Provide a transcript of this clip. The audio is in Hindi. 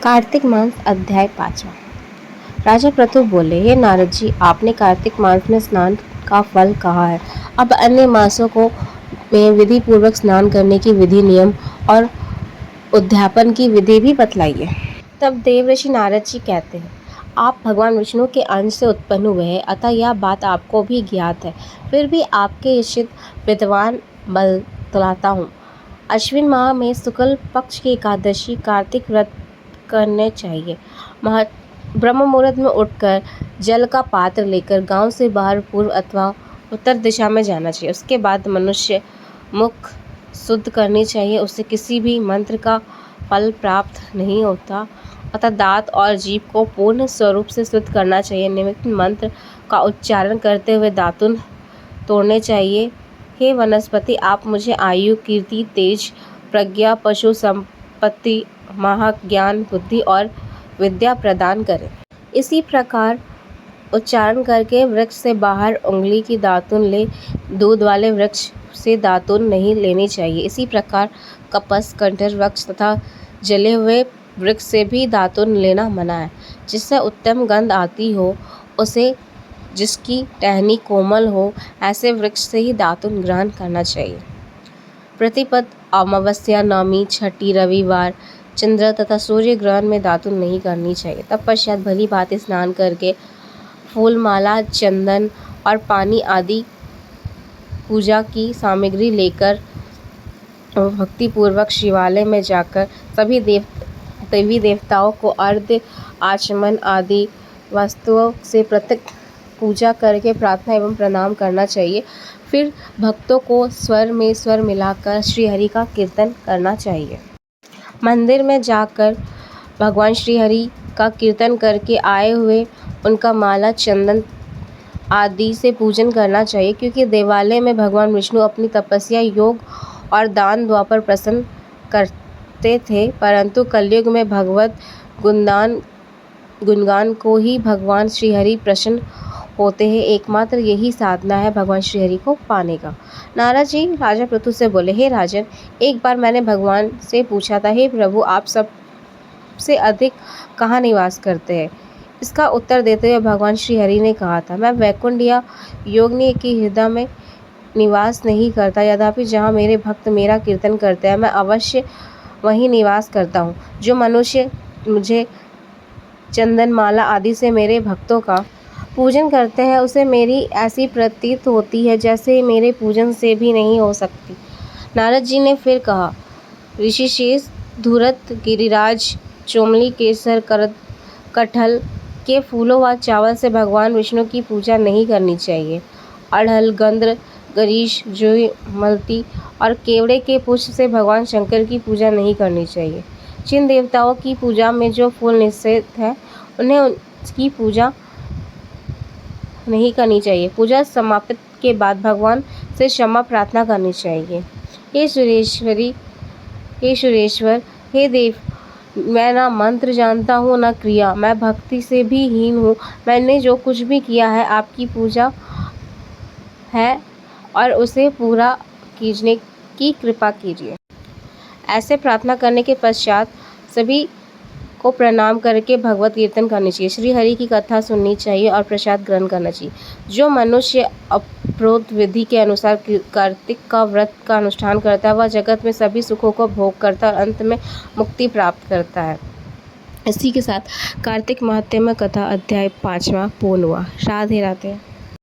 कार्तिक मास अध्याय 5वां। राजा प्रतु बोले, हे नारद जी, आपने कार्तिक मास में स्नान का फल कहा है। अब अन्य मासों को में विधि पूर्वक स्नान करने की विधि, नियम और उद्यापन की विधि भी बतलाइए। तब देवर्षि नारद जी कहते हैं, आप भगवान विष्णु के अंश से उत्पन्न हुए हैं, अतः यह बात आपको भी ज्ञात है। फिर भी आपके इच्छित विद्वान बतलाता हूँ। अश्विन माह में शुक्ल पक्ष की एकादशी कार्तिक व्रत करने चाहिए। ब्रह्म मुहूर्त में उठकर जल का पात्र लेकर गांव से बाहर पूर्व अथवा उत्तर दिशा में जाना चाहिए। उसके बाद मनुष्य मुख शुद्ध करनी चाहिए। उससे किसी भी मंत्र का फल प्राप्त नहीं होता, अतः दांत और जीभ को पूर्ण स्वरूप से शुद्ध करना चाहिए। निमित्त मंत्र का उच्चारण करते हुए दातुन तोड़ने चाहिए। हे वनस्पति, आप मुझे आयु, कीर्ति, तेज, प्रज्ञा, पशु संपत्ति, महाज्ञान, बुद्धि और विद्या प्रदान करें। इसी प्रकार उच्चारण करके वृक्ष से बाहर उंगली की दातुन ले। दूध वाले वृक्ष से दातुन नहीं लेनी चाहिए। इसी प्रकार कपस, कंठर वृक्ष तथा जले हुए वृक्ष से भी दातुन लेना मना है। जिससे उत्तम गंध आती हो, उसे जिसकी टहनी कोमल हो, ऐसे वृक्ष से ही दातुन ग्रहण करना चाहिए। प्रतिपद, अमावस्या, नवमी, छठी, रविवार, चंद्र तथा सूर्य ग्रहण में दातुन नहीं करनी चाहिए। तत्पश्चात भली भांति स्नान करके फूल, माला, चंदन और पानी आदि पूजा की सामग्री लेकर भक्तिपूर्वक शिवालय में जाकर सभी देवी देवताओं को अर्घ्य, आचमन आदि वस्तुओं से पृथक पूजा करके प्रार्थना एवं प्रणाम करना चाहिए। फिर भक्तों को स्वर में स्वर मिलाकर श्रीहरि का कीर्तन करना चाहिए। मंदिर में जाकर भगवान श्रीहरि का कीर्तन करके आए हुए उनका माला, चंदन आदि से पूजन करना चाहिए, क्योंकि देवालय में भगवान विष्णु अपनी तपस्या, योग और दान द्वापर प्रसन्न करते थे, परंतु कलयुग में भगवत गुणगान को ही भगवान श्रीहरि प्रसन्न होते हैं। एकमात्र यही साधना है भगवान श्रीहरि को पाने का। नारद जी राजा पृथु से बोले, हे राजन, एक बार मैंने भगवान से पूछा था, हे प्रभु, आप सबसे अधिक कहाँ निवास करते हैं? इसका उत्तर देते हुए भगवान श्रीहरि ने कहा था, मैं वैकुंठ या योगिनी के हृदय में निवास नहीं करता, यद्यपि जहाँ मेरे भक्त मेरा कीर्तन करते हैं, मैं अवश्य वहीं निवास करता हूँ। जो मनुष्य मुझे चंदन, माला आदि से मेरे भक्तों का पूजन करते हैं, उसे मेरी ऐसी प्रतीत होती है जैसे मेरे पूजन से भी नहीं हो सकती। नारद जी ने फिर कहा, ऋषिकेश, धूरत, गिरिराज, चोमली, केसर, कटहल के फूलों व चावल से भगवान विष्णु की पूजा नहीं करनी चाहिए। अड़हल, गंध, गरीश, जूही, मलती और केवड़े के पुष्प से भगवान शंकर की पूजा नहीं करनी चाहिए। जिन देवताओं की पूजा में जो फूल निषेध है, उन्हें उसकी पूजा नहीं करनी चाहिए। पूजा समाप्त के बाद भगवान से क्षमा प्रार्थना करनी चाहिए। हे सुरेश्वर, हे देव, मैं ना मंत्र जानता हूँ न क्रिया, मैं भक्ति से भी हीन हूँ। मैंने जो कुछ भी किया है आपकी पूजा है और उसे पूरा कीजने की कृपा कीजिए। ऐसे प्रार्थना करने के पश्चात सभी को प्रणाम करके भगवत कीर्तन करनी चाहिए। श्री हरि की कथा सुननी चाहिए और प्रसाद ग्रहण करना चाहिए। जो मनुष्य अप्रोक्त विधि के अनुसार कार्तिक का व्रत का अनुष्ठान करता है, वह जगत में सभी सुखों को भोग करता है और अंत में मुक्ति प्राप्त करता है। इसी के साथ कार्तिक महात्म्य कथा अध्याय 5वां पूर्ण हुआ। राधे राधे।